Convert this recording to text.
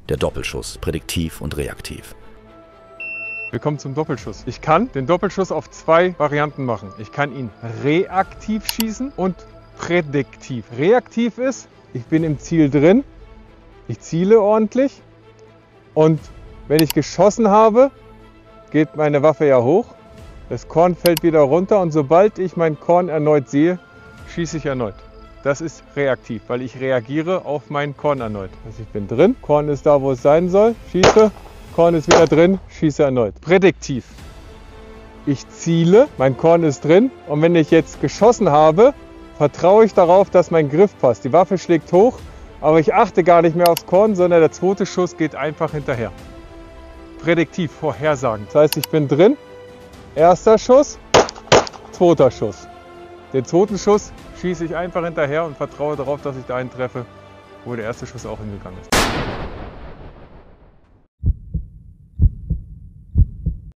der Doppelschuss, prädiktiv und reaktiv. Wir kommen zum Doppelschuss. Ich kann den Doppelschuss auf zwei Varianten machen. Ich kann ihn reaktiv schießen und prädiktiv. Reaktiv ist, ich bin im Ziel drin, ich ziele ordentlich und wenn ich geschossen habe, geht meine Waffe ja hoch. Das Korn fällt wieder runter und sobald ich mein Korn erneut sehe, schieße ich erneut. Das ist reaktiv, weil ich reagiere auf mein Korn erneut. Also ich bin drin, Korn ist da, wo es sein soll, schieße, Korn ist wieder drin, schieße erneut. Prädiktiv. Ich ziele, mein Korn ist drin und wenn ich jetzt geschossen habe, vertraue ich darauf, dass mein Griff passt. Die Waffe schlägt hoch, aber ich achte gar nicht mehr aufs Korn, sondern der zweite Schuss geht einfach hinterher. Prädiktiv, vorhersagen. Das heißt, ich bin drin, erster Schuss, zweiter Schuss. Den zweiten Schuss schieße ich einfach hinterher und vertraue darauf, dass ich da einen treffe, wo der erste Schuss auch hingegangen ist.